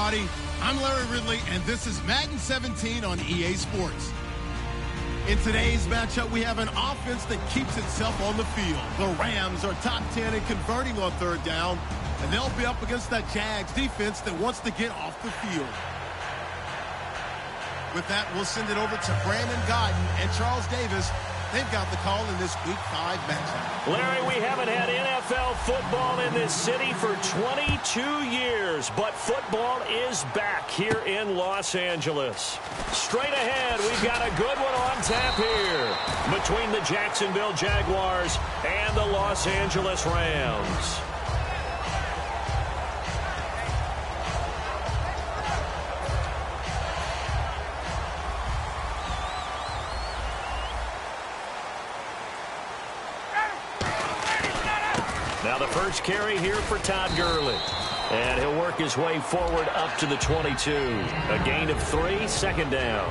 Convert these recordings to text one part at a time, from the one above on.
everybody. I'm Larry Ridley, and this is Madden 17 on EA Sports. In today's matchup, we have an offense that keeps itself on the field. The Rams are top 10 in converting on third down, and they'll be up against that Jags defense that wants to get off the field. With that, we'll send it over to Brandon Godden and Charles Davis. They've got the call in this Week 5 matchup. Larry, we haven't had NFL football in this city for 22 years, but football is back here in Los Angeles. Straight ahead, we've got a good one on tap here between the Jacksonville Jaguars and the Los Angeles Rams. Now the first carry here for Todd Gurley. And he'll work his way forward up to the 22. A gain of 3, second down.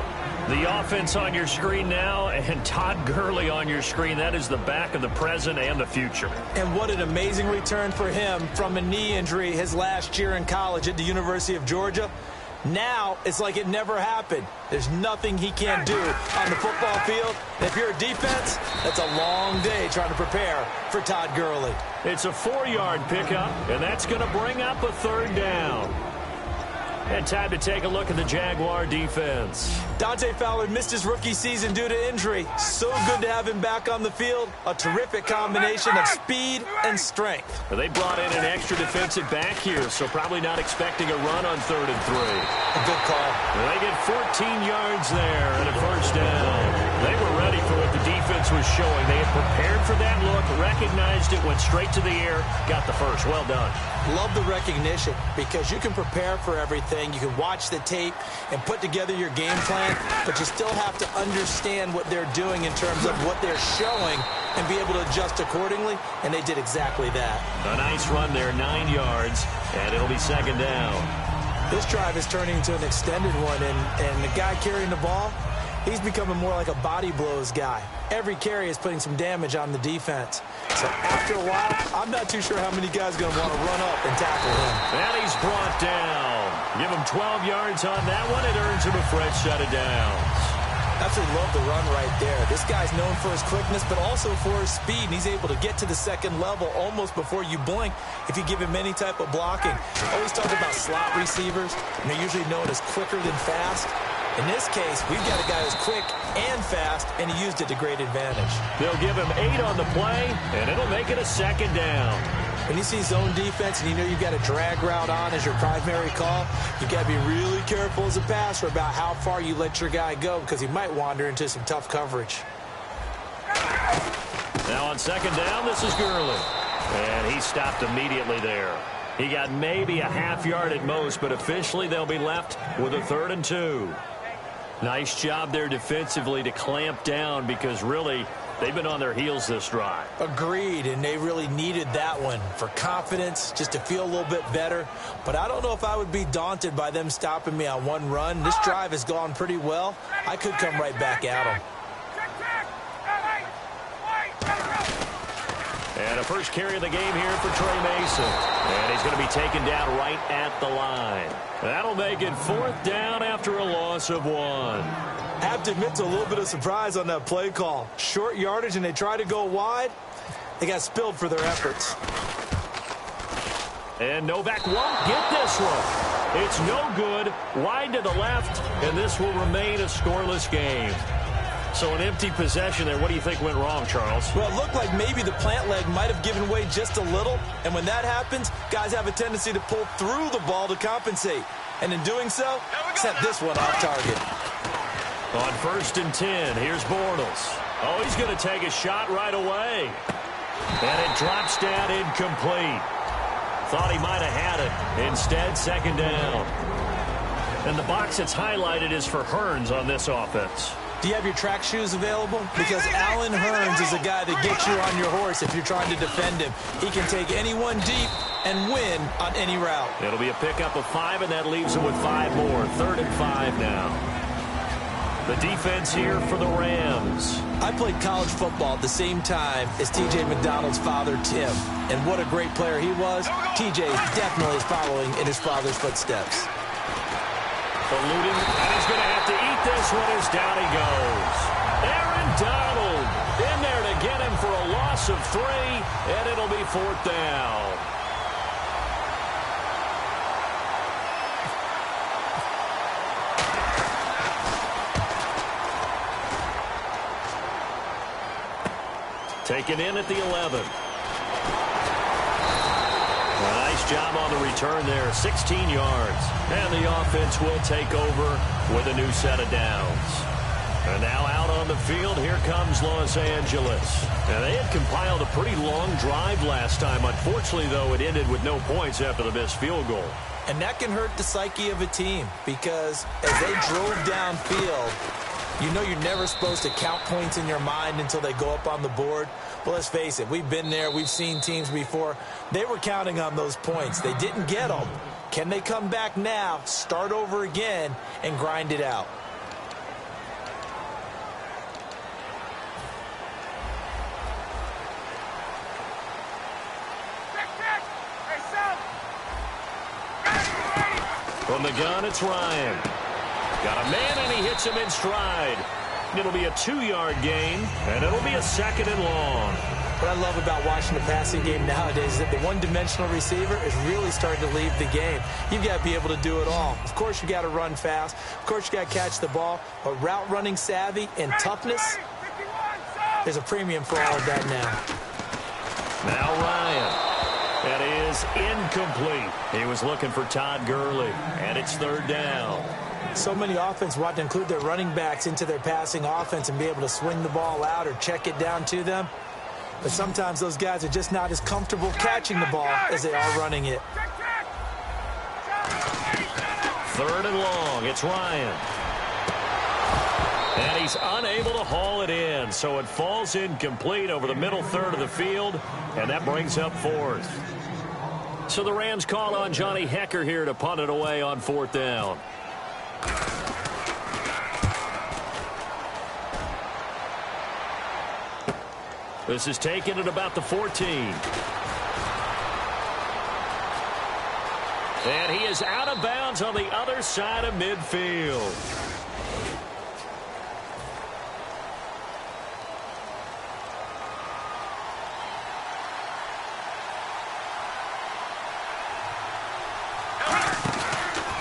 The offense on your screen now, and Todd Gurley on your screen. That is the back of the present and the future. And what an amazing return for him from a knee injury his last year in college at the University of Georgia. Now it's like it never happened. There's nothing he can't do on the football field. And if you're a defense, that's a long day trying to prepare for Todd Gurley. It's a 4-yard pickup, and that's going to bring up a third down. And time to take a look at the Jaguar defense. Dante Fowler missed his rookie season due to injury. So good to have him back on the field. A terrific combination of speed and strength. Well, they brought in an extra defensive back here, so probably not expecting a run on 3rd and 3. A good call. Well, they get 14 yards there and a first down. They were ready for what the defense was showing. They had prepared for that look, recognized it, went straight to the air, got the first. Well done. Love the recognition because you can prepare for everything. You can watch the tape and put together your game plan, but you still have to understand what they're doing in terms of what they're showing and be able to adjust accordingly, and they did exactly that. A nice run there, 9 yards, and it'll be second down. This drive is turning into an extended one, and the guy carrying the ball, he's becoming more like a body blows guy. Every carry is putting some damage on the defense. So after a while, I'm not too sure how many guys are going to want to run up and tackle him. And he's brought down. Give him 12 yards on that one. It earns him a fresh set of downs. Absolutely love the run right there. This guy's known for his quickness, but also for his speed. And he's able to get to the second level almost before you blink if you give him any type of blocking. Always talk about slot receivers, and they're usually known as quicker than fast. In this case, we've got a guy who's quick and fast, and he used it to great advantage. They'll give him 8 on the play, and it'll make it a second down. When you see zone defense and you know you've got a drag route on as your primary call, you've got to be really careful as a passer about how far you let your guy go because he might wander into some tough coverage. Now on second down, this is Gurley. And he stopped immediately there. He got maybe a half yard at most, but officially they'll be left with a 3rd and 2. Nice job there defensively to clamp down because really they've been on their heels this drive. Agreed, and they really needed that one for confidence, just to feel a little bit better. But I don't know if I would be daunted by them stopping me on one run. This drive has gone pretty well. I could come right back at them. And a first carry of the game here for Trey Mason. And he's going to be taken down right at the line. That'll make it 4th down after a loss of 1. I have to admit to a little bit of surprise on that play call. Short yardage, and they try to go wide. They got spilled for their efforts. And Novak won't get this one. It's no good. Wide to the left, and this will remain a scoreless game. So an empty possession there. What do you think went wrong, Charles? Well, it looked like maybe the plant leg might have given way just a little. And when that happens, guys have a tendency to pull through the ball to compensate. And in doing so, set this one off target. On 1st and 10, here's Bortles. Oh, he's going to take a shot right away. And it drops down incomplete. Thought he might have had it. Instead, second down. And the box that's highlighted is for Hearns on this offense. Do you have your track shoes available? Because Allen Hearns is a guy that gets you on your horse if you're trying to defend him. He can take anyone deep and win on any route. It'll be a pickup of 5, and that leaves him with 5 more. 3rd and 5 now. The defense here for the Rams. I played college football at the same time as T.J. McDonald's father, Tim. And what a great player he was. T.J. definitely is following in his father's footsteps. Eluding, and he's going to have to eat this one as down he goes. Aaron Donald in there to get him for a loss of 3, and it'll be 4th down. Taken in at the 11. Nice job on the return there, 16 yards. And the offense will take over with a new set of downs. And now out on the field, here comes Los Angeles. And they had compiled a pretty long drive last time. Unfortunately, though, it ended with no points after the missed field goal. And that can hurt the psyche of a team because as they drove downfield, you know you're never supposed to count points in your mind until they go up on the board. Well, let's face it, we've been there. We've seen teams before. They were counting on those points. They didn't get them. Can they come back now, start over again, and grind it out? From the gun, it's Ryan. Got a man, and he hits him in stride. It'll be a 2-yard gain, and it'll be a 2nd and long. What I love about watching the passing game nowadays is that the one-dimensional receiver is really starting to leave the game. You've got to be able to do it all. Of course, you got to run fast. Of course, you got to catch the ball. But route running savvy and toughness, there's a premium for all of that now. Now Ryan. That is incomplete. He was looking for Todd Gurley, and it's 3rd down. So many offenses want to include their running backs into their passing offense and be able to swing the ball out or check it down to them. But sometimes those guys are just not as comfortable catching the ball as they are running it. 3rd and long. It's Ryan. And he's unable to haul it in, so it falls incomplete over the middle third of the field, and that brings up 4th. So the Rams call on Johnny Hecker here to punt it away on 4th down. This is taken at about the 14. And he is out of bounds on the other side of midfield.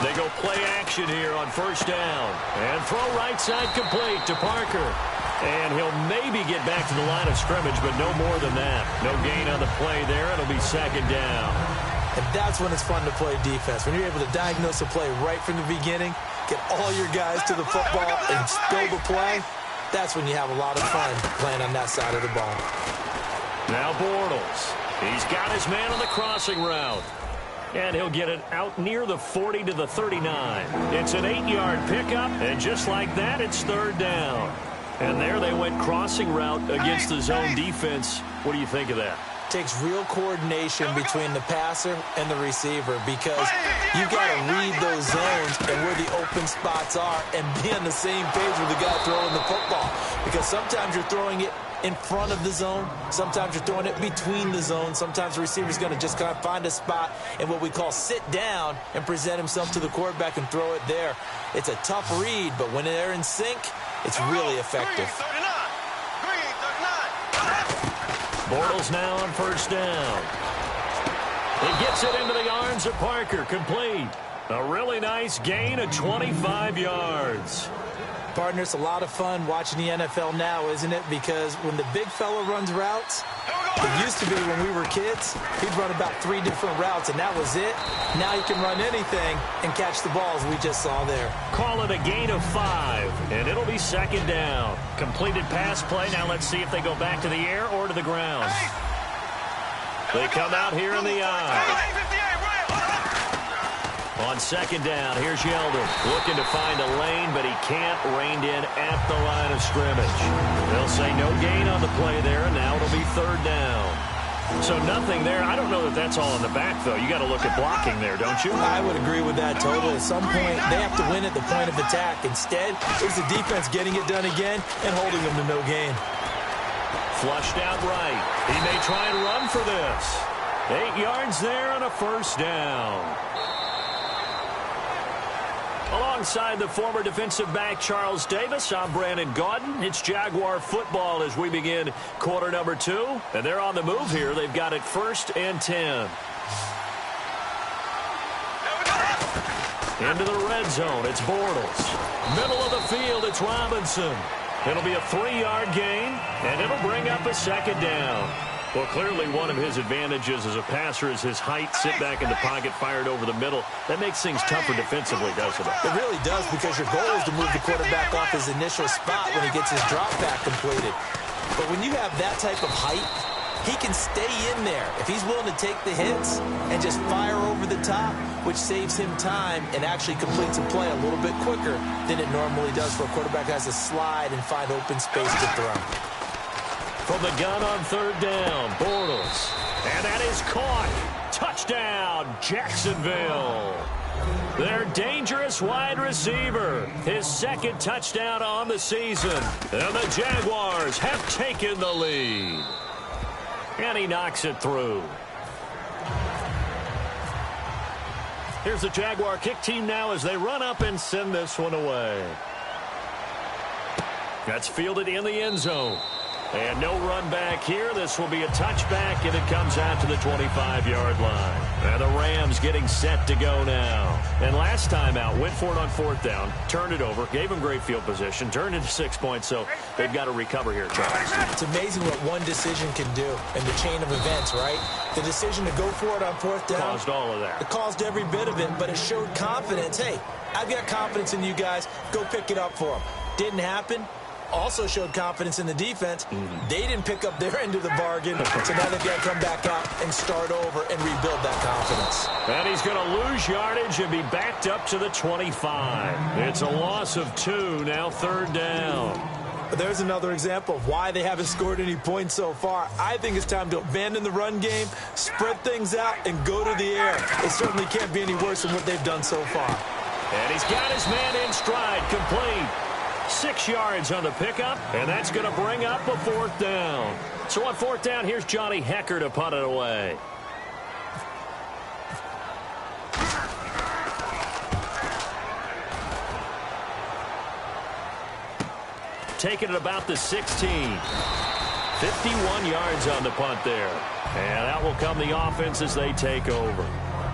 They go play action here on 1st down. And throw right side complete to Parker. And he'll maybe get back to the line of scrimmage, but no more than that. No gain on the play there. It'll be 2nd down. And that's when it's fun to play defense. When you're able to diagnose a play right from the beginning, get all your guys to the football and spill the play, that's when you have a lot of fun playing on that side of the ball. Now Bortles. He's got his man on the crossing route. And he'll get it out near the 40 to the 39. It's an 8-yard pickup, and just like that, it's 3rd down. And there they went crossing route against the zone defense. What do you think of that? Takes real coordination between the passer and the receiver because you've got to read those zones and where the open spots are and be on the same page with the guy throwing the football. Because sometimes you're throwing it in front of the zone. Sometimes you're throwing it between the zones. Sometimes the receiver's going to just kind of find a spot and what we call sit down and present himself to the quarterback and throw it there. It's a tough read, but when they're in sync, it's really effective. Bortles now on 1st down. He gets it into the arms of Parker, complete. A really nice gain of 25 yards. Partner, it's a lot of fun watching the NFL now, isn't it? Because when the big fella runs routes, it used to be when we were kids, he'd run about 3 different routes, and that was it. Now he can run anything and catch the balls we just saw there. Call it a gain of 5, and it'll be 2nd down. Completed pass play. Now let's see if they go back to the air or to the ground. They come out here in the eye. On 2nd down, here's Yeldon looking to find a lane, but he can't. Reined in at the line of scrimmage. They'll say no gain on the play there, and now it'll be 3rd down. So nothing there. I don't know that that's all in the back, though. You got to look at blocking there, don't you? I would agree with that totally. At some point, they have to win at the point of attack. Instead, it's the defense getting it done again and holding them to no gain. Flushed out right. He may try and run for this. 8 yards there and a 1st down. Alongside the former defensive back Charles Davis, I'm Brandon Gaudin. It's Jaguar football as we begin quarter number 2. And they're on the move here. They've got it 1st and 10. Into the red zone, it's Bortles. Middle of the field, it's Robinson. It'll be a 3-yard gain, and it'll bring up a 2nd down. Well, clearly one of his advantages as a passer is his height, sit back in the pocket, fired over the middle. That makes things tougher defensively, doesn't it? It really does, because your goal is to move the quarterback off his initial spot when he gets his drop back completed. But when you have that type of height, he can stay in there if he's willing to take the hits and just fire over the top, which saves him time and actually completes a play a little bit quicker than it normally does for a quarterback who has to slide and find open space to throw. From the gun on 3rd down, Bortles. And that is caught. Touchdown, Jacksonville. Their dangerous wide receiver. His 2nd touchdown on the season. And the Jaguars have taken the lead. And he knocks it through. Here's the Jaguar kick team now as they run up and send this one away. That's fielded in the end zone. And no run back here. This will be a touchback, and it comes out to the 25-yard line. And the Rams getting set to go now. And last time out, went for it on 4th down, turned it over, gave them great field position, turned into 6 points, so they've got to recover here, Charles. It's amazing what one decision can do in the chain of events, right? The decision to go for it on 4th down. Caused all of that. It caused every bit of it, but it showed confidence. Hey, I've got confidence in you guys. Go pick it up for them. Didn't happen. Also showed confidence in the defense. They didn't pick up their end of the bargain, so now they've got to come back out and start over and rebuild that confidence. And he's going to lose yardage and be backed up to the 25. It's a loss of 2, now 3rd down. But there's another example of why they haven't scored any points so far. I think it's time to abandon the run game, spread things out, and go to the air. It certainly can't be any worse than what they've done so far. And he's got his man in stride, complete. 6 yards on the pickup, and that's going to bring up a 4th down. So on 4th down, here's Johnny Hecker to punt it away. Taking it about the 16. 51 yards on the punt there. And out will come the offense as they take over.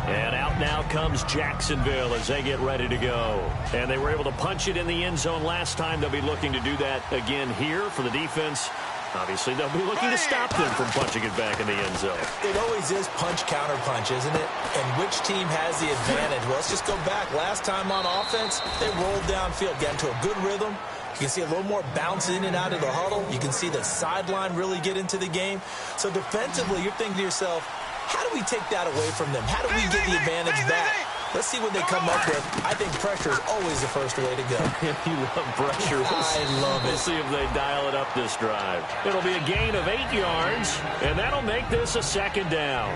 And out now comes Jacksonville as they get ready to go. And they were able to punch it in the end zone last time. They'll be looking to do that again here for the defense. Obviously, they'll be looking to stop them from punching it back in the end zone. It always is punch-counter punch, isn't it? And which team has the advantage? Well, let's just go back. Last time on offense, they rolled downfield, got into a good rhythm. You can see a little more bounce in and out of the huddle. You can see the sideline really get into the game. So defensively, you're thinking to yourself, how do we take that away from them? How do we get the advantage back? Let's see what they come up with. I think pressure is always the first way to go. You love pressure. I love it. We'll see if they dial it up this drive. It'll be a gain of 8 yards, and that'll make this a 2nd down.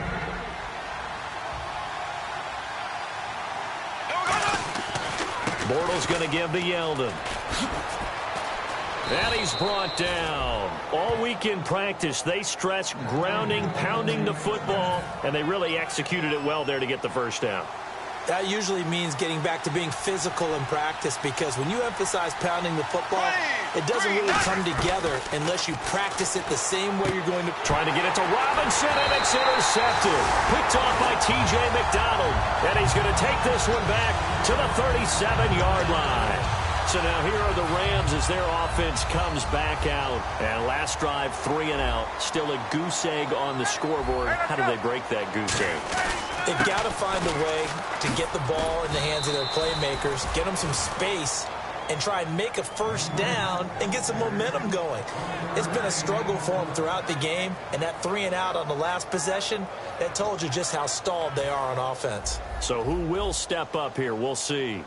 Bortles going to give to Yeldon. And he's brought down. All week in practice, they stressed grounding, pounding the football, and they really executed it well there to get the 1st down. That usually means getting back to being physical in practice, because when you emphasize pounding the football, it doesn't really come together unless you practice it the same way you're going to. Trying to get it to Robinson, and it's intercepted. Picked off by T.J. McDonald, and he's going to take this one back to the 37-yard line. So now here are the Rams as their offense comes back out. And last drive, 3 and out. Still a goose egg on the scoreboard. How do they break that goose egg? They've got to find a way to get the ball in the hands of their playmakers, get them some space, and try and make a 1st down and get some momentum going. It's been a struggle for them throughout the game, and that 3 and out on the last possession, that told you just how stalled they are on offense. So who will step up here? We'll see.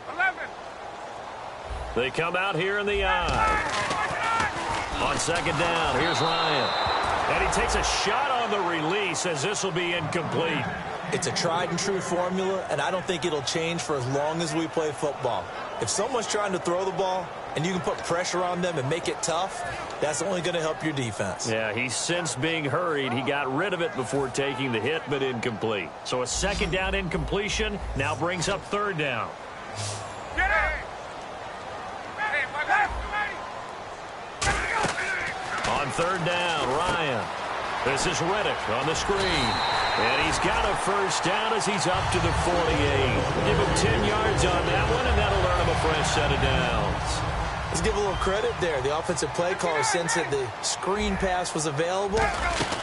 They come out here in the eye. On 2nd down, here's Ryan. And he takes a shot on the release as this will be incomplete. It's a tried-and-true formula, and I don't think it'll change for as long as we play football. If someone's trying to throw the ball and you can put pressure on them and make it tough, that's only going to help your defense. Yeah, he's sensed being hurried. He got rid of it before taking the hit, but incomplete. So a 2nd down incompletion now brings up 3rd down. Get out! On third down, Ryan. This is Reddick on the screen. And he's got a first down as he's up to the 48. Give him 10 yards on that one, and that'll earn him a fresh set of downs. Let's give a little credit there. The offensive play caller sensed that the screen pass was available.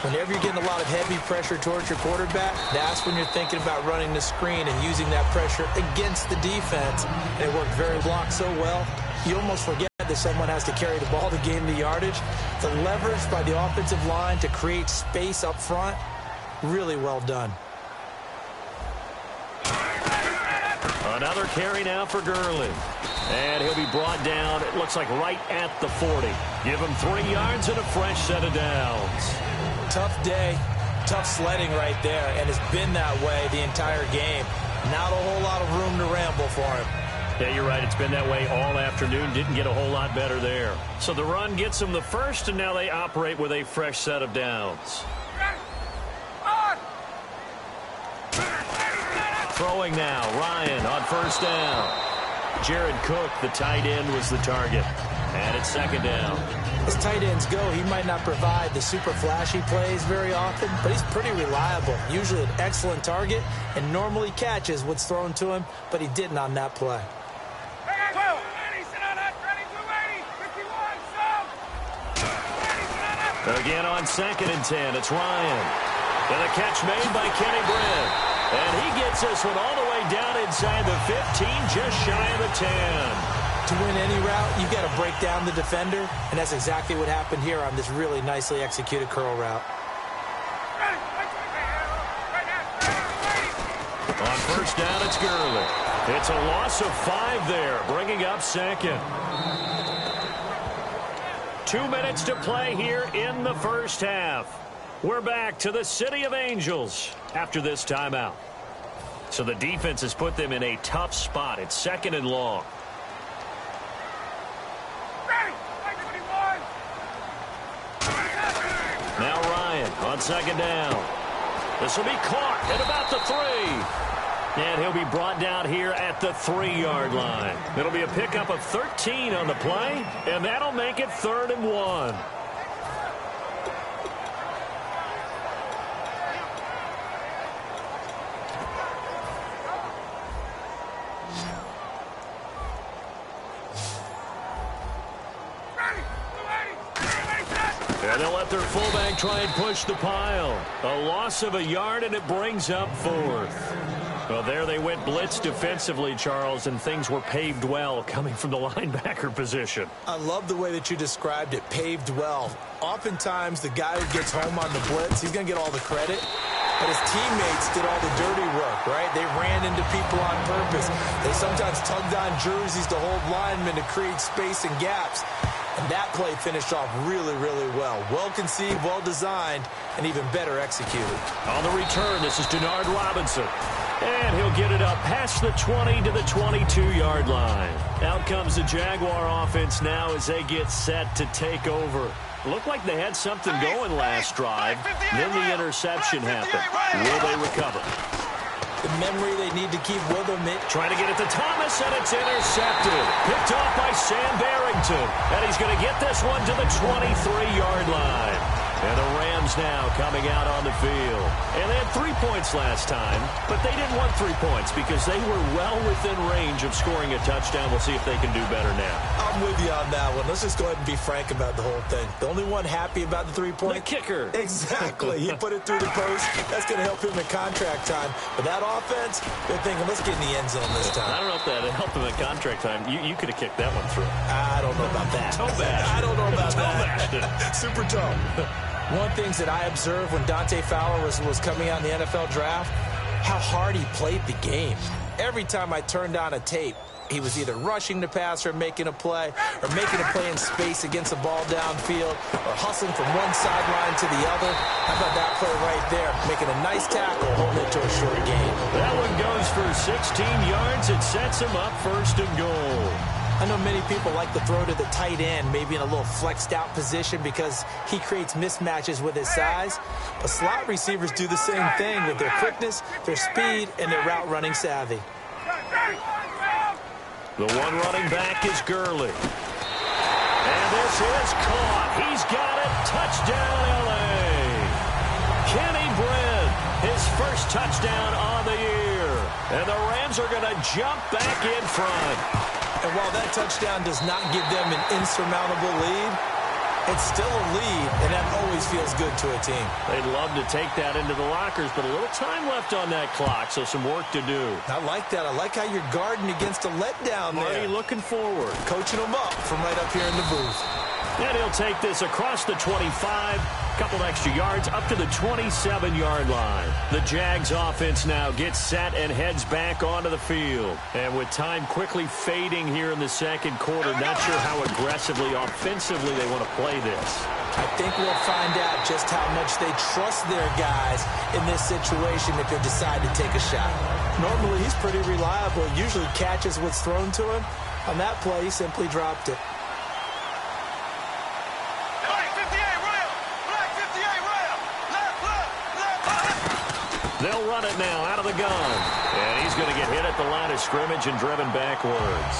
Whenever you're getting a lot of heavy pressure towards your quarterback, that's when you're thinking about running the screen and using that pressure against the defense. And it worked very blocked so well, you almost forget that someone has to carry the ball to gain the yardage. The leverage by the offensive line to create space up front, really well done. Another carry now for Gurley. And he'll be brought down, it looks like right at the 40. Give him 3 yards and a fresh set of downs. Tough day, tough sledding right there, and it's been that way the entire game. Not a whole lot of room to ramble for him. Yeah, you're right. It's been that way all afternoon. Didn't get a whole lot better there. So the run gets them the first, and now they operate with a fresh set of downs. Throwing now, Ryan on first down. Jared Cook, the tight end, was the target. And it's second down. As tight ends go, he might not provide the super flashy plays very often, but he's pretty reliable. Usually an excellent target and normally catches what's thrown to him, but he didn't on that play. Again on 2nd and 10, it's Ryan. And a catch made by Kenny Britt. And he gets this one all the way down inside the 15, just shy of the 10. To win any route, you've got to break down the defender, and that's exactly what happened here on this really nicely executed curl route. On first down, it's Gurley. It's a loss of 5 there, bringing up second. 2 minutes to play here in the first half. We're back to the City of Angels after this timeout. So the defense has put them in a tough spot. It's 2nd and long. Now Ryan on 2nd down. This will be caught at about the 3. And he'll be brought down here at the 3-yard line. It'll be a pickup of 13 on the play, and that'll make it 3rd and 1. And they'll let their fullback try and push the pile. A loss of a yard, and it brings up 4th. Well, there they went blitz defensively, Charles, and things were paved well coming from the linebacker position. I love the way that you described it, paved well. Oftentimes, the guy who gets home on the blitz, he's going to get all the credit. But his teammates did all the dirty work, right? They ran into people on purpose. They sometimes tugged on jerseys to hold linemen to create space and gaps. And that play finished off really, really well. Well conceived, well designed, and even better executed. On the return, this is Denard Robinson. And he'll get it up past the 20 to the 22-yard line. Out comes the Jaguar offense now as they get set to take over. Looked like they had something going last drive. Then the interception happened. Will they recover? The memory they need to keep with them. Trying to get it to Thomas, and it's intercepted. Picked off by Sam Barrington. And he's going to get this one to the 23-yard line. And the Rams now coming out on the field. And they had 3 points last time, but they didn't want 3 points because they were well within range of scoring a touchdown. We'll see if they can do better now. I'm with you on that one. Let's just go ahead and be frank about the whole thing. The only one happy about the 3-point? The kicker. Exactly. He put it through the post. That's going to help him in contract time. But that offense, they're thinking, let's get in the end zone this time. I don't know if that helped him in contract time. You could have kicked that one through. I don't know about that. Toe bash. I don't know about that. Super toe. One thing that I observed when Dante Fowler was coming out in the NFL draft, how hard he played the game. Every time I turned on a tape, he was either rushing the passer, making a play, or making a play in space against the ball downfield, or hustling from one sideline to the other. How about that play right there? Making a nice tackle, holding it to a short gain. That one goes for 16 yards. It sets him up 1st and goal. I know many people like to throw to the tight end, maybe in a little flexed out position because he creates mismatches with his size. But slot receivers do the same thing with their quickness, their speed, and their route running savvy. The one running back is Gurley. And this is caught. He's got it. Touchdown, L.A. Kenny Brent, his first touchdown on the year. And the Rams are going to jump back in front. And while that touchdown does not give them an insurmountable lead, it's still a lead, and that always feels good to a team. They'd love to take that into the lockers, but a little time left on that clock, so some work to do. I like that. I like how you're guarding against a letdown there. Marty looking forward. Coaching them up from right up here in the booth. And he'll take this across the 25, couple extra yards up to the 27-yard line. The Jags offense now gets set and heads back onto the field. And with time quickly fading here in the second quarter, not sure how aggressively, offensively they want to play this. I think we'll find out just how much they trust their guys in this situation if they decide to take a shot. Normally, he's pretty reliable. Usually catches what's thrown to him. On that play, he simply dropped it. They'll run it now out of the gun. And he's going to get hit at the line of scrimmage and driven backwards.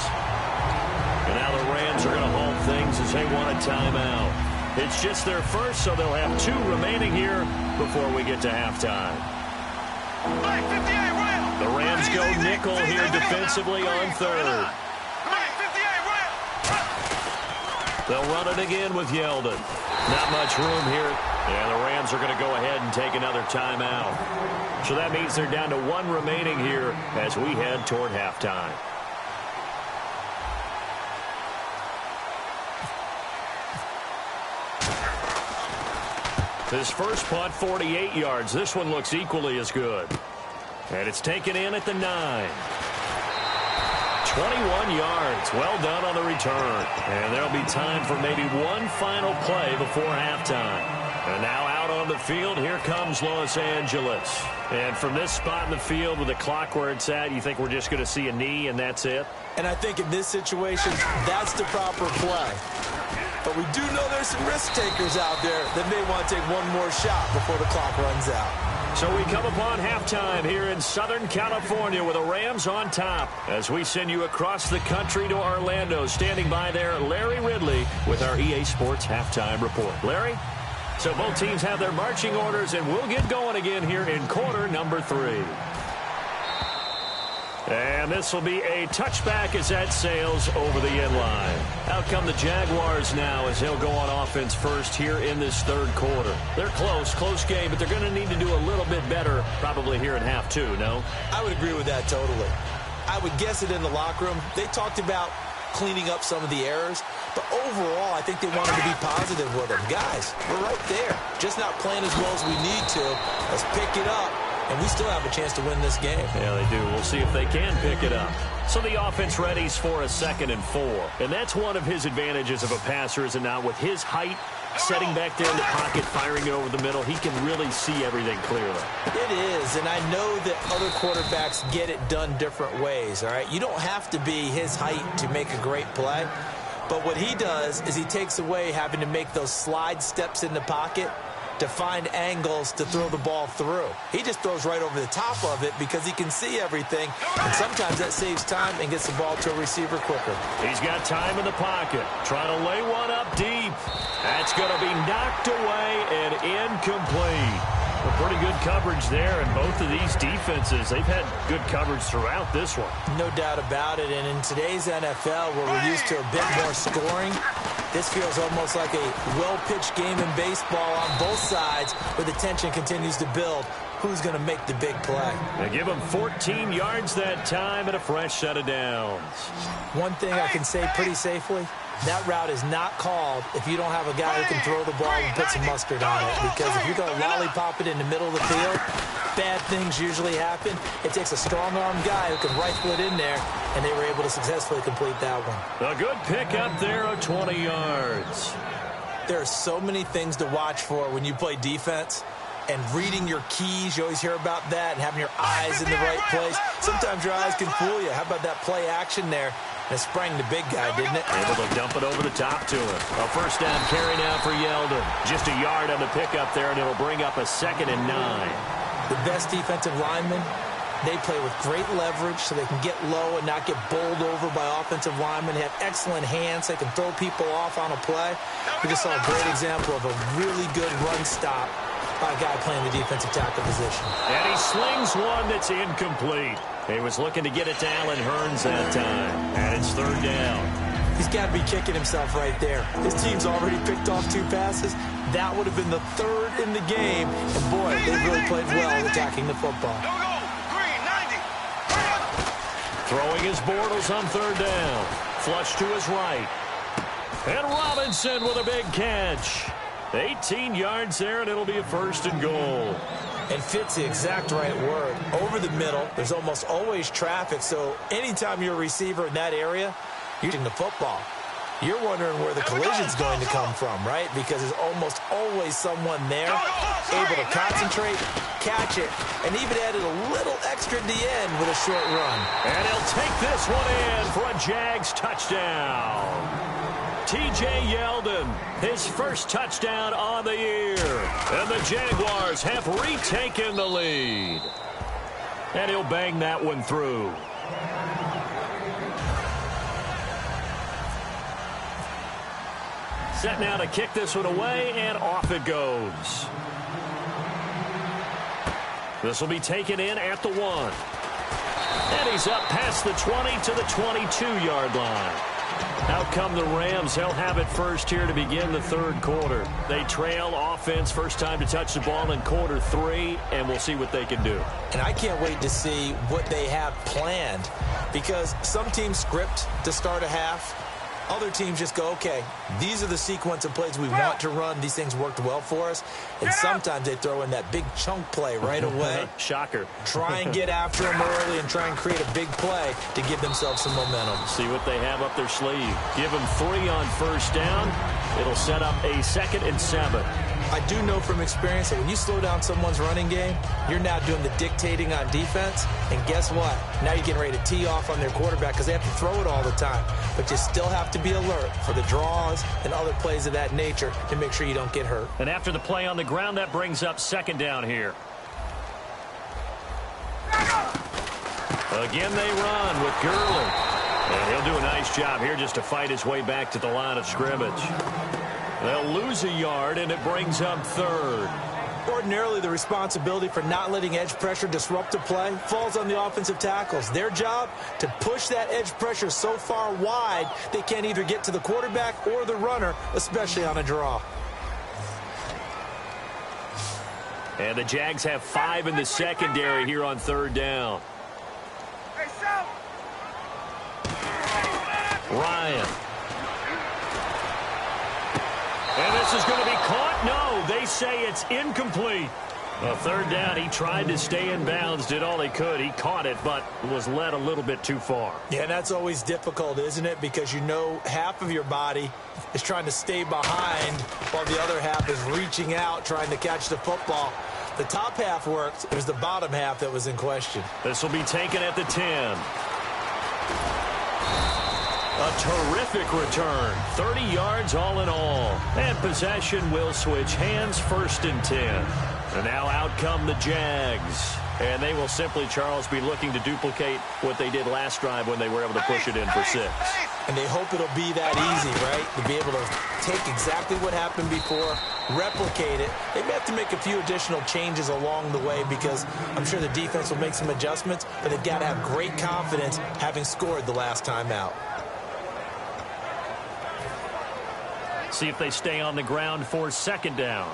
And now the Rams are going to halt things as they want a timeout. It's just their first, so they'll have 2 remaining here before we get to halftime. The Rams go nickel here defensively on third. They'll run it again with Yeldon. Not much room here. And the Rams are going to go ahead and take another timeout. So that means they're down to 1 remaining here as we head toward halftime. His first punt, 48 yards. This one looks equally as good. And it's taken in at the 9. 21 yards. Well done on the return. And there'll be time for maybe one final play before halftime. And now out on the field, here comes Los Angeles. And from this spot in the field with the clock where it's at, you think we're just going to see a knee and that's it? And I think in this situation, that's the proper play. But we do know there's some risk takers out there that may want to take one more shot before the clock runs out. So we come upon halftime here in Southern California with the Rams on top. As we send you across the country to Orlando, standing by there, Larry Ridley with our EA Sports Halftime Report. Larry? So both teams have their marching orders, and we'll get going again here in quarter number 3. And this will be a touchback as that sails over the end line. Out come the Jaguars now as they'll go on offense first here in this third quarter. They're close game, but they're going to need to do a little bit better probably here in half 2, no? I would agree with that totally. I would guess it in the locker room. They talked about cleaning up some of the errors, but overall, I think they wanted to be positive with them. Guys, we're right there. Just not playing as well as we need to. Let's pick it up. And we still have a chance to win this game. Yeah, they do. We'll see if they can pick it up. So the offense readies for a 2nd and 4. And that's one of his advantages of a passer, is it not? With his height, setting back there in the pocket, firing it over the middle, he can really see everything clearly. It is, and I know that other quarterbacks get it done different ways, all right? You don't have to be his height to make a great play. But what he does is he takes away having to make those slide steps in the pocket to find angles to throw the ball through. He just throws right over the top of it because he can see everything, and sometimes that saves time and gets the ball to a receiver quicker. He's got time in the pocket, trying to lay one up deep. That's going to be knocked away and incomplete. A pretty good coverage there, and both of these defenses, they've had good coverage throughout this one. No doubt about it, and in today's NFL, where we're used to a bit more scoring, this feels almost like a well-pitched game in baseball on both sides, where the tension continues to build. Who's going to make the big play? They give him 14 yards that time and a fresh set of downs. One thing I can say pretty safely, that route is not called if you don't have a guy who can throw the ball and put some mustard on it. Because if you're going to lollipop it in the middle of the field, bad things usually happen. It takes a strong-arm guy who can rifle it in there, and they were able to successfully complete that one. A good pickup there of 20 yards. There are so many things to watch for when you play defense. And reading your keys, you always hear about that, and having your eyes in the right place. Sometimes your eyes can fool you. How about that play action there? And it sprang the big guy, didn't it? Able to dump it over the top to him. A first down carry now for Yeldon. Just a yard on the pickup there, and it'll bring up a 2nd and 9. The best defensive lineman They play with great leverage so they can get low and not get bowled over by offensive linemen. They have excellent hands. They can throw people off on a play. We just saw a great example of a really good run stop by a guy playing the defensive tackle position. And he slings one that's incomplete. He was looking to get it to Allen Hurns that time. And it's third down. He's got to be kicking himself right there. His team's already picked off 2 passes. That would have been the 3rd in the game. And, boy, they've really played well attacking the football. Throwing his Bortles on third down. Flush to his right. And Robinson with a big catch. 18 yards there, and it'll be a 1st and goal. And fit's the exact right word. Over the middle, there's almost always traffic, so anytime you're a receiver in that area, you're using the football. You're wondering where the collision's going to come from, right? Because there's almost always someone there able to concentrate, catch it, and even added a little extra at the end with a short run. And he'll take this one in for a Jags touchdown. T.J. Yeldon, his first touchdown on the year. And the Jaguars have retaken the lead. And he'll bang that one through. Set now to kick this one away, and off it goes. This will be taken in at the 1. And he's up past the 20 to the 22-yard line. Out come the Rams. They'll have it first here to begin the 3rd quarter. They trail offense, first time to touch the ball in quarter 3, and we'll see what they can do. And I can't wait to see what they have planned, because some teams script to start a half. Other teams just go, okay, these are the sequence of plays we want to run. These things worked well for us. And sometimes they throw in that big chunk play right away. Shocker. Try and get after them early and try and create a big play to give themselves some momentum. See what they have up their sleeve. Give them 3 on first down. It'll set up a 2nd and 7. I do know from experience that when you slow down someone's running game, you're now doing the dictating on defense. And guess what? Now you're getting ready to tee off on their quarterback because they have to throw it all the time. But you still have to be alert for the draws and other plays of that nature to make sure you don't get hurt. And after the play on the ground, that brings up 2nd down here. Again, they run with Gurley. And he'll do a nice job here just to fight his way back to the line of scrimmage. They'll lose a yard, and it brings up 3rd. Ordinarily, the responsibility for not letting edge pressure disrupt the play falls on the offensive tackles. Their job, to push that edge pressure so far wide they can't either get to the quarterback or the runner, especially on a draw. And the Jags have 5 in the secondary here on 3rd down. Ryan. And this is going to be caught. No, they say it's incomplete. A 3rd down, he tried to stay in bounds, did all he could. He caught it, but was led a little bit too far. Yeah, that's always difficult, isn't it? Because you know half of your body is trying to stay behind while the other half is reaching out, trying to catch the football. The top half worked. It was the bottom half that was in question. This will be taken at the 10. A terrific return. 30 yards all in all. And possession will switch hands, 1st and 10. And now out come the Jags. And they will simply, Charles, be looking to duplicate what they did last drive when they were able to push it in for 6. And they hope it'll be that easy, right? To be able to take exactly what happened before, replicate it. They may have to make a few additional changes along the way because I'm sure the defense will make some adjustments, but they've got to have great confidence having scored the last time out. See if they stay on the ground for 2nd down.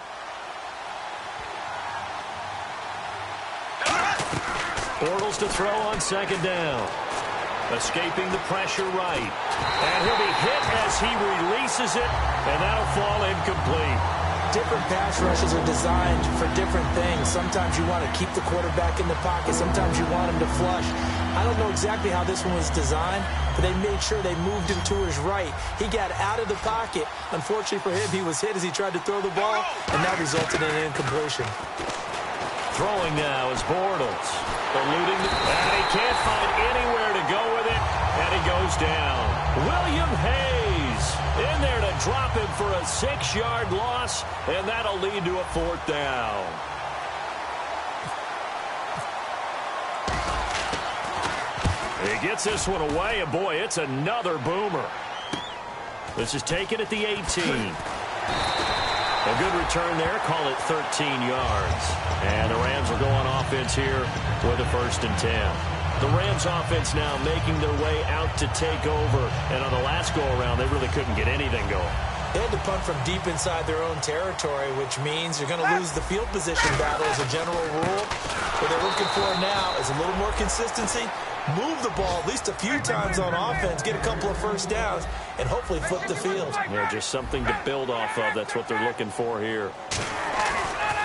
Bortles to throw on 2nd down. Escaping the pressure right. And he'll be hit as he releases it, and that'll fall incomplete. Different pass rushes are designed for different things. Sometimes you want to keep the quarterback in the pocket. Sometimes you want him to flush. I don't know exactly how this one was designed, but they made sure they moved him to his right. He got out of the pocket. Unfortunately for him, he was hit as he tried to throw the ball, and that resulted in an incompletion. Throwing now is Bortles. Eluding, and he can't find anywhere to go with it, and he goes down. William Hayes in there to drop him for a 6-yard loss, and that'll lead to a 4th down. He gets this one away, and boy, it's another boomer. This is taken at the 18. A good return there. Call it 13 yards. And the Rams will go on offense here with a 1st and 10. The Rams offense now making their way out to take over. And on the last go-around, they really couldn't get anything going. They had to punt from deep inside their own territory, which means you're going to lose the field position battle as a general rule. What they're looking for now is a little more consistency, move the ball at least a few times on offense, get a couple of first downs, and hopefully flip the field. Yeah, just something to build off of. That's what they're looking for here.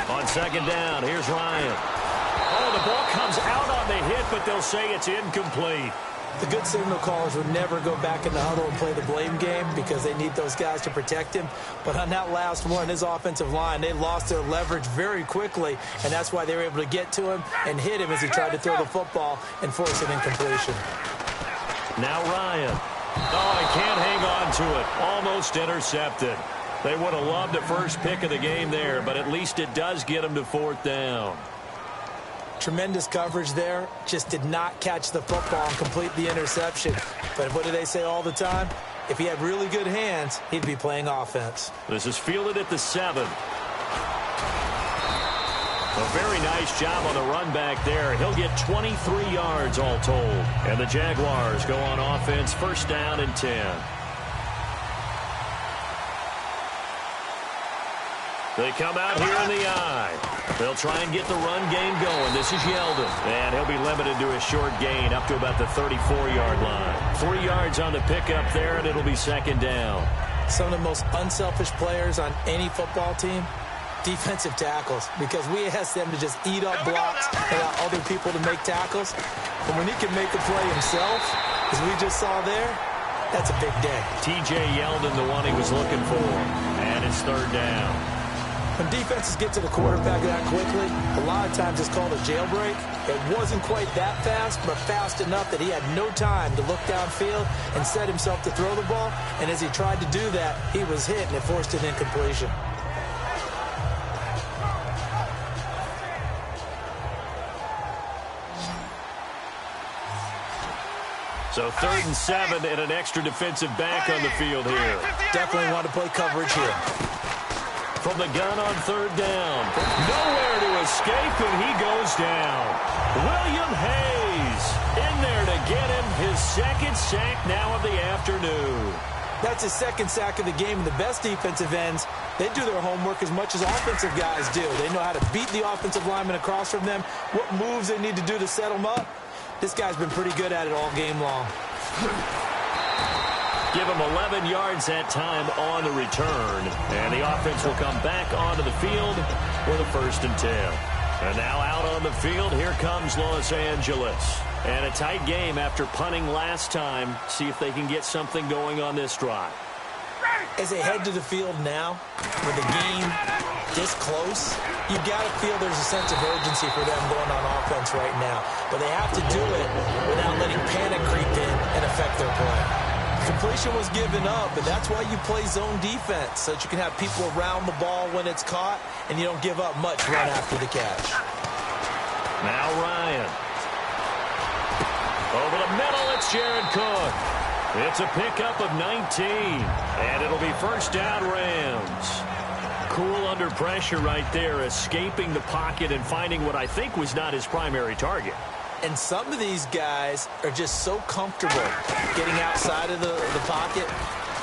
On 2nd down, here's Ryan. Oh, the ball comes out on the hit, but they'll say it's incomplete. The good signal callers would never go back in the huddle and play the blame game because they need those guys to protect him. But on that last one, his offensive line, they lost their leverage very quickly, and that's why they were able to get to him and hit him as he tried to throw the football and force an incompletion. Now Ryan. Oh, he can't hang on to it. Almost intercepted. They would have loved the first pick of the game there, but at least it does get him to 4th down. Tremendous coverage there. Just did not catch the football and complete the interception. But what do they say all the time? If he had really good hands, he'd be playing offense. This is fielded at the 7. A very nice job on the run back there. He'll get 23 yards all told. And the Jaguars go on offense, 1st down and 10. They come out here in the eye. They'll try and get the run game going. This is Yeldon. And he'll be limited to a short gain up to about the 34-yard line. 3 yards on the pickup there, and it'll be 2nd down. Some of the most unselfish players on any football team, defensive tackles, because we ask them to just eat up blocks, allow other people to make tackles. But when he can make a play himself, as we just saw there, that's a big day. T.J. Yeldon, the one he was looking for. And it's 3rd down. When defenses get to the quarterback that quickly, a lot of times it's called a jailbreak. It wasn't quite that fast, but fast enough that he had no time to look downfield and set himself to throw the ball. And as he tried to do that, he was hit, and it forced an incompletion. So 3rd and 7 and an extra defensive back on the field here. Definitely want to play coverage here. From the gun on 3rd down. Nowhere to escape, and he goes down. William Hayes in there to get him his 2nd sack now of the afternoon. That's his 2nd sack of the game. And the best defensive ends, they do their homework as much as offensive guys do. They know how to beat the offensive lineman across from them, what moves they need to do to set them up. This guy's been pretty good at it all game long. Give him 11 yards that time on the return. And the offense will come back onto the field with a 1st and 10. And now out on the field, here comes Los Angeles. And a tight game after punting last time. See if they can get something going on this drive. As they head to the field now, with the game this close, you've got to feel there's a sense of urgency for them going on offense right now. But they have to do it without letting panic creep in and affect their play. Completion was given up, but that's why you play zone defense, so that you can have people around the ball when it's caught, and you don't give up much run after the catch. Now Ryan. Over the middle, it's Jared Cook. It's a pickup of 19, and it'll be 1st down Rams. Cool under pressure right there, escaping the pocket and finding what I think was not his primary target. And some of these guys are just so comfortable getting outside of the pocket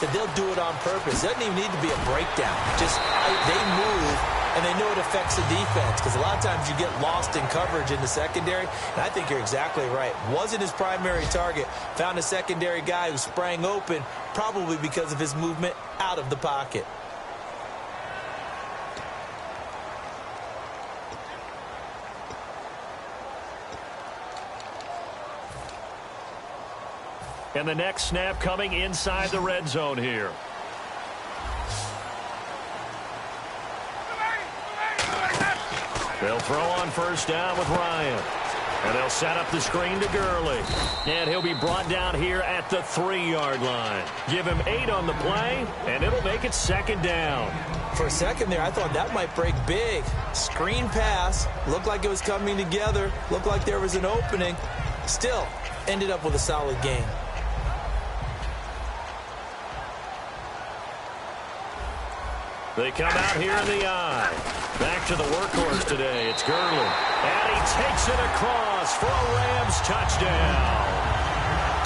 that they'll do it on purpose. It doesn't even need to be a breakdown. Just they move, and they know it affects the defense, because a lot of times you get lost in coverage in the secondary, and I think you're exactly right. Wasn't his primary target. Found a secondary guy who sprang open, probably because of his movement out of the pocket. And the next snap coming inside the red zone here. They'll throw on 1st down with Ryan. And they'll set up the screen to Gurley. And he'll be brought down here at the 3-yard line. Give him 8 on the play, and it'll make it 2nd down. For a second there, I thought that might break big. Screen pass. Looked like it was coming together. Looked like there was an opening. Still, ended up with a solid game. They come out here in the eye. Back to the workhorse today. It's Gurley. And he takes it across for a Rams touchdown.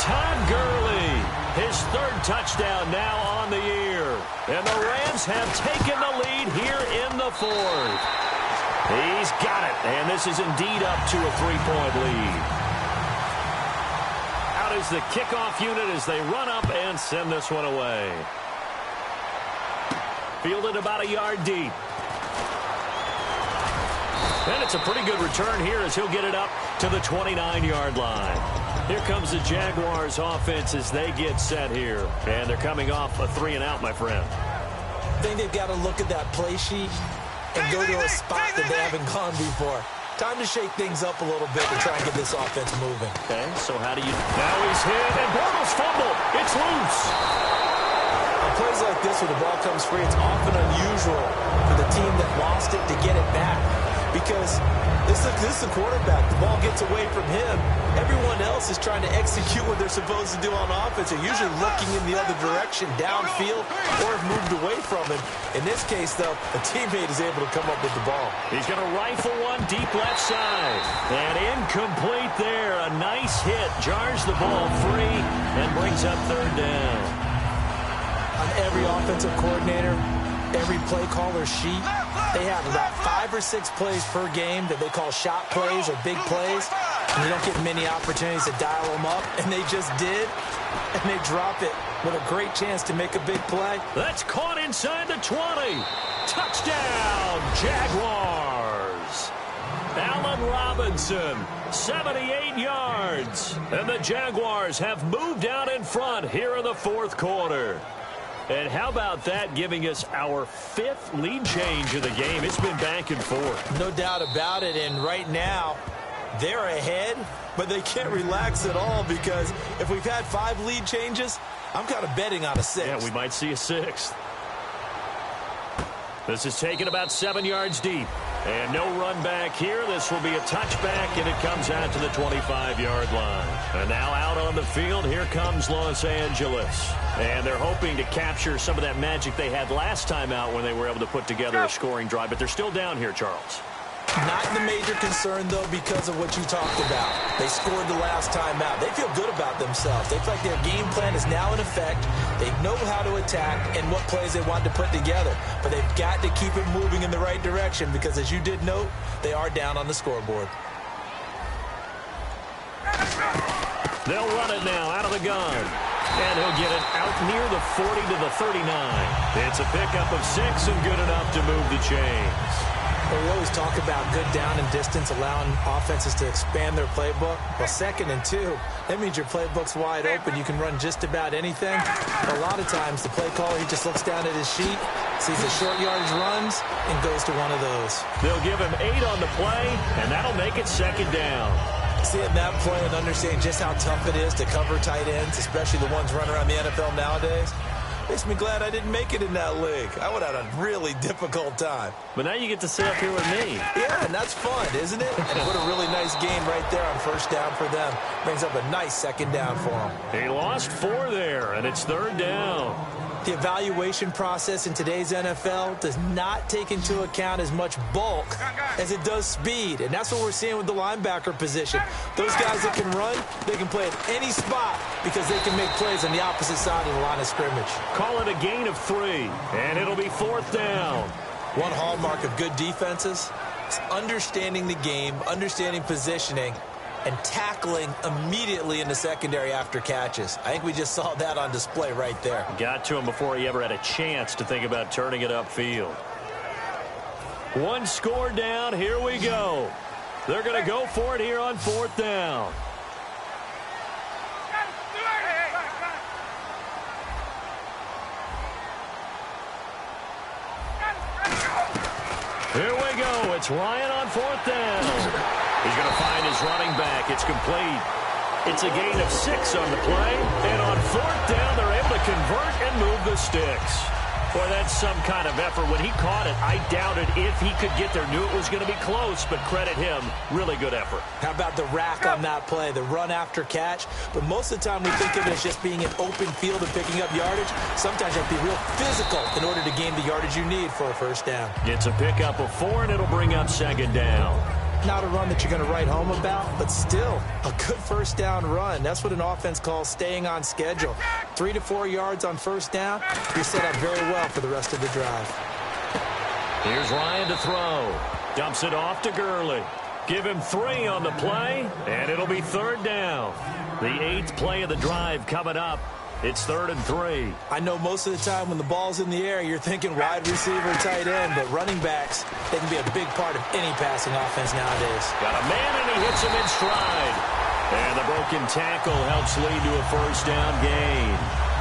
Todd Gurley, his third touchdown now on the year. And the Rams have taken the lead here in the fourth. He's got it. And this is indeed up to a 3-point lead. Out is the kickoff unit as they run up and send this one away. Fielded about a yard deep. And it's a pretty good return here as he'll get it up to the 29-yard line. Here comes the Jaguars offense as they get set here. And they're coming off a 3-and-out, my friend. I think they've got to look at that play sheet and go to a spot that they haven't gone before. Time to shake things up a little bit to try and get this offense moving. Okay, so how do you... Now he's hit, and Bortles fumble. It's loose. On plays like this where the ball comes free, it's often unusual for the team that lost it to get it back. Because this is the quarterback. The ball gets away from him. Everyone else is trying to execute what they're supposed to do on offense. They're usually looking in the other direction, downfield, or have moved away from him. In this case, though, a teammate is able to come up with the ball. He's going to rifle one deep left side. And incomplete there. A nice hit. Jars the ball free and brings up third down. On every offensive coordinator, every play caller sheet, they have about 5 or 6 plays per game that they call shot plays or big plays. And you don't get many opportunities to dial them up. And they just did. And they drop it with a great chance to make a big play. That's caught inside the 20. Touchdown, Jaguars. Allen Robinson, 78 yards. And the Jaguars have moved out in front here in the fourth quarter. And how about that giving us our 5th lead change of the game? It's been back and forth. No doubt about it. And right now, they're ahead, but they can't relax at all because if we've had 5 lead changes, I'm kind of betting on a 6th. Yeah, we might see a 6th. This is taken about 7 yards deep. And no run back here. This will be a touchback, and it comes out to the 25-yard line. And now out on the field, here comes Los Angeles. And they're hoping to capture some of that magic they had last time out when they were able to put together a scoring drive. But they're still down here, Charles. Not the major concern, though, because of what you talked about. They scored the last time out. They feel good about themselves. They feel like their game plan is now in effect. They know how to attack and what plays they want to put together. But they've got to keep it moving in the right direction because, as you did note, they are down on the scoreboard. They'll run it now out of the gun. And he'll get it out near the 40 to the 39. It's a pickup of 6 and good enough to move the chains. Well, we always talk about good down and distance, allowing offenses to expand their playbook. Well, 2nd and 2, that means your playbook's wide open. You can run just about anything. But a lot of times, the play caller, he just looks down at his sheet, sees the short yardage runs, and goes to one of those. They'll give him 8 on the play, and that'll make it 2nd down. Seeing that play and understanding just how tough it is to cover tight ends, especially the ones running around the NFL nowadays, makes me glad I didn't make it in that league. I would have had a really difficult time. But now you get to sit up here with me. Yeah, and that's fun, isn't it? And what a really nice game right there on first down for them. Brings up a nice 2nd down for them. He lost 4 there, and it's 3rd down. The evaluation process in today's NFL does not take into account as much bulk as it does speed. And that's what we're seeing with the linebacker position. Those guys that can run, they can play at any spot because they can make plays on the opposite side of the line of scrimmage. Call it a gain of 3, and it'll be 4th down. One hallmark of good defenses is understanding the game, understanding positioning, and tackling immediately in the secondary after catches. I think we just saw that on display right there. Got to him before he ever had a chance to think about turning it upfield. 1 score down. Here we go. They're going to go for it here on 4th down. Here we go. It's Ryan on 4th down. He's going to find his running back. It's complete. It's a gain of 6 on the play. And on 4th down, they're able to convert and move the sticks. Boy, that's some kind of effort. When he caught it, I doubted if he could get there. Knew it was going to be close, but credit him. Really good effort. How about the rack on that play, the run after catch? But most of the time we think of it as just being an open field and picking up yardage. Sometimes you have to be real physical in order to gain the yardage you need for a first down. It's a pickup of 4, and it'll bring up second down. Not a run that you're going to write home about, but still a good first down run. That's what an offense calls staying on schedule. 3 to 4 yards on first down, you're set up very well for the rest of the drive. Here's Ryan to throw. Dumps it off to Gurley. Give him 3 on the play, and it'll be third down. The 8th play of the drive coming up. It's 3rd and 3. I know most of the time when the ball's in the air, you're thinking wide receiver, tight end, but running backs, they can be a big part of any passing offense nowadays. Got a man, and he hits him in stride. And the broken tackle helps lead to a first down gain.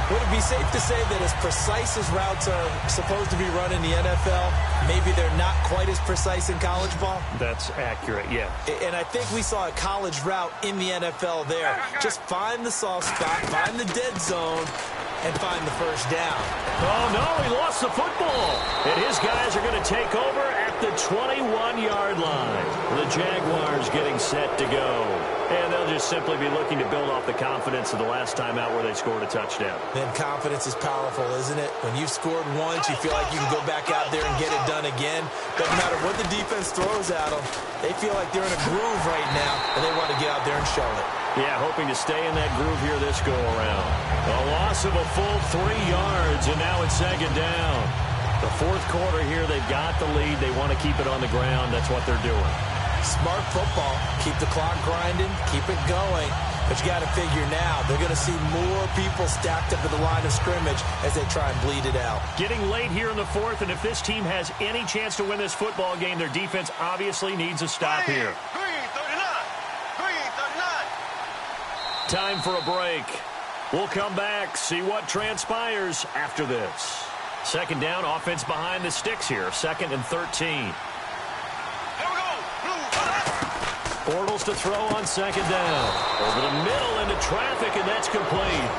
Would it be safe to say that as precise as routes are supposed to be run in the NFL, maybe they're not quite as precise in college ball? That's accurate, yeah. And I think we saw a college route in the NFL there. Just find the soft spot, find the dead zone, and find the first down. Oh, no, he lost the football. And his guys are going to take over at the 21-yard line. The Jaguars getting set to go. And they'll just simply be looking to build off the confidence of the last time out where they scored a touchdown. Then confidence is powerful, isn't it? When you've scored once, you feel like you can go back out there and get it done again. Doesn't matter what the defense throws at them. They feel like they're in a groove right now, and they want to get out there and show it. Yeah, hoping to stay in that groove here this go-around. A loss of a full 3 yards, and now it's second down. The fourth quarter here, they've got the lead. They want to keep it on the ground. That's what they're doing. Smart football. Keep the clock grinding. Keep it going. But you got to figure now, they're going to see more people stacked up at the line of scrimmage as they try and bleed it out. Getting late here in the fourth, and if this team has any chance to win this football game, their defense obviously needs a stop here. 3:39. Time for a break. We'll come back, see what transpires after this. Second down, offense behind the sticks here. 2nd and 13. Bortles to throw on second down. Over the middle into traffic, and that's complete.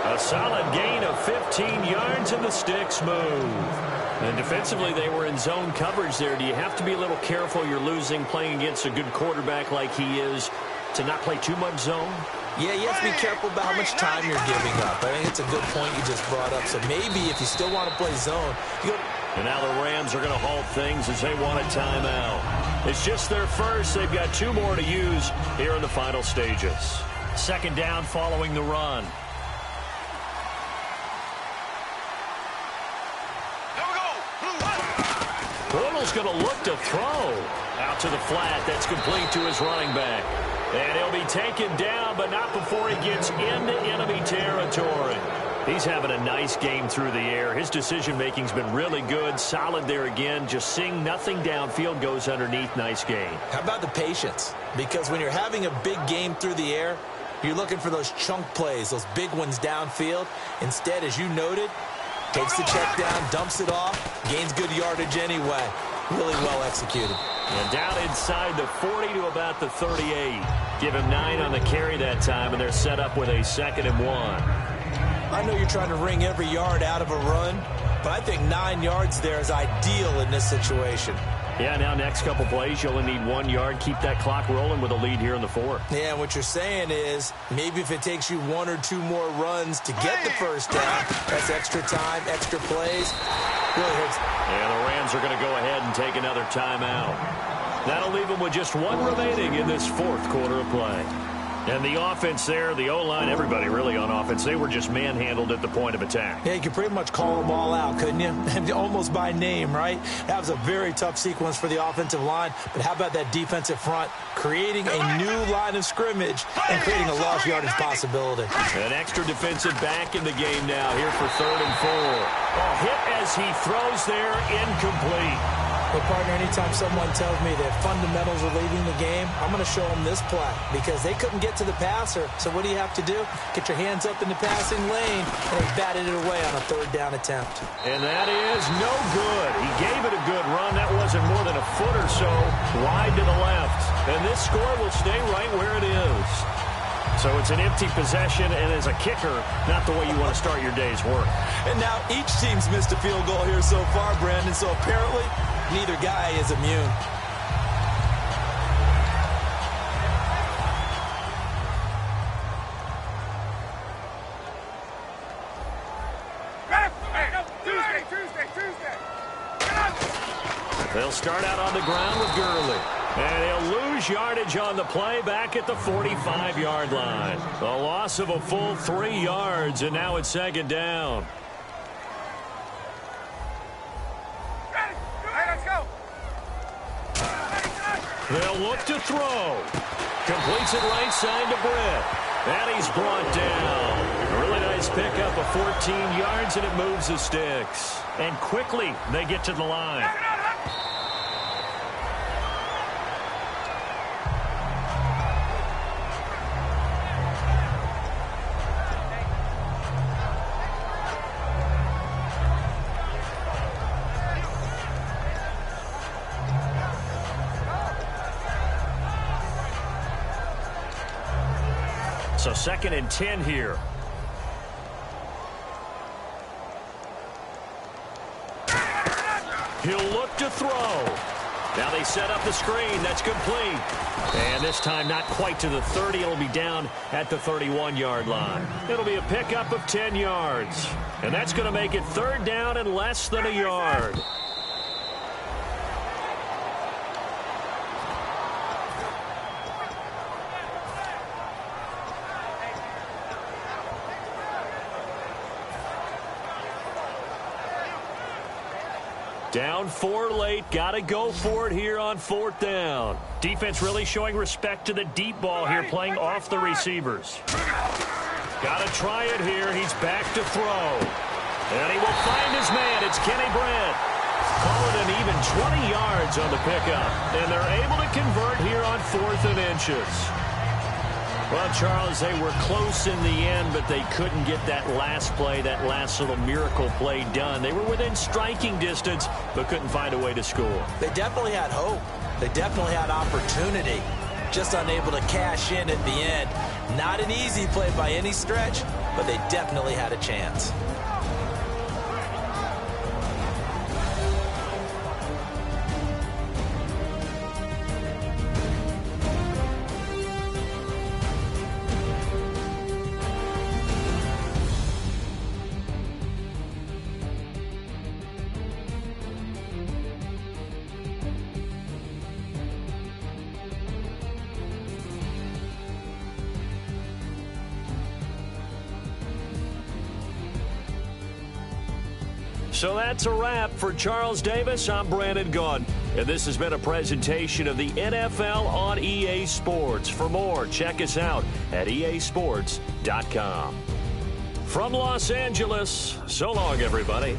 A solid gain of 15 yards, and the sticks move. And defensively, they were in zone coverage there. Do you have to be a little careful? You're losing, playing against a good quarterback like he is, to not play too much zone? Yeah, you have to be careful about how much time you're giving up. I think it's a good point you just brought up. So maybe if you still want to play zone, you go. And now the Rams are going to halt things as they want a timeout. It's just their first. They've got 2 more to use here in the final stages. Second down following the run. Bortles going to look to throw. Out to the flat. That's complete to his running back. And he'll be taken down, but not before he gets into enemy territory. He's having a nice game through the air. His decision-making's been really good. Solid there again. Just seeing nothing downfield, goes underneath. Nice game. How about the patience? Because when you're having a big game through the air, you're looking for those chunk plays, those big ones downfield. Instead, as you noted, takes the check down, dumps it off, gains good yardage anyway. Really well executed. And down inside the 40 to about the 38. Give him 9 on the carry that time, and they're set up with a 2nd and 1. I know you're trying to wring every yard out of a run, but I think 9 yards there is ideal in this situation. Yeah, now next couple plays, you only need 1 yard. Keep that clock rolling with a lead here in the 4th. Yeah, what you're saying is maybe if it takes you 1 or 2 more runs to get the first down, that's extra time, extra plays. Really hurts. And the Rams are going to go ahead and take another timeout. That'll leave them with just 1 remaining in this 4th quarter of play. And the offense there, the O-line, everybody really on offense, they were just manhandled at the point of attack. Yeah, you could pretty much call them all out, couldn't you? Almost by name, right? That was a very tough sequence for the offensive line. But how about that defensive front creating a new line of scrimmage and creating a lost yardage possibility? An extra defensive back in the game now here for 3rd and 4. A hit as he throws there, incomplete. Well, partner, anytime someone tells me that fundamentals are leading the game, I'm going to show them this play because they couldn't get to the passer. So what do you have to do? Get your hands up in the passing lane, and they batted it away on a 3rd down attempt. And that is no good. He gave it a good run. That wasn't more than a foot or so wide to the left. And this score will stay right where it is. So it's an empty possession, and as a kicker, not the way you want to start your day's work. And now each team's missed a field goal here so far, Brandon, so apparently neither guy is immune. They'll start out on the ground with Gurley. And he'll lose yardage on the play back at the 45-yard line. A loss of a full 3 yards, and now it's second down. Let's go. They'll look to throw. Completes it right side to Britt. And he's brought down. A really nice pickup of 14 yards, and it moves the sticks. And quickly they get to the line. So 2nd and 10 here. He'll look to throw. Now they set up the screen. That's complete. And this time not quite to the 30. It'll be down at the 31-yard line. It'll be a pickup of 10 yards. And that's going to make it 3rd down and less than a yard. Down 4 late. Got to go for it here on 4th down. Defense really showing respect to the deep ball here, playing off the receivers. Got to try it here. He's back to throw. And he will find his man. It's Kenny Brent. Call it an even 20 yards on the pickup. And they're able to convert here on 4th and inches. Well, Charles, they were close in the end, but they couldn't get that last play, that last little miracle play done. They were within striking distance, but couldn't find a way to score. They definitely had hope. They definitely had opportunity. Just unable to cash in at the end. Not an easy play by any stretch, but they definitely had a chance. So that's a wrap for Charles Davis. I'm Brandon Gaudin, and this has been a presentation of the NFL on EA Sports. For more, check us out at easports.com. From Los Angeles, so long, everybody.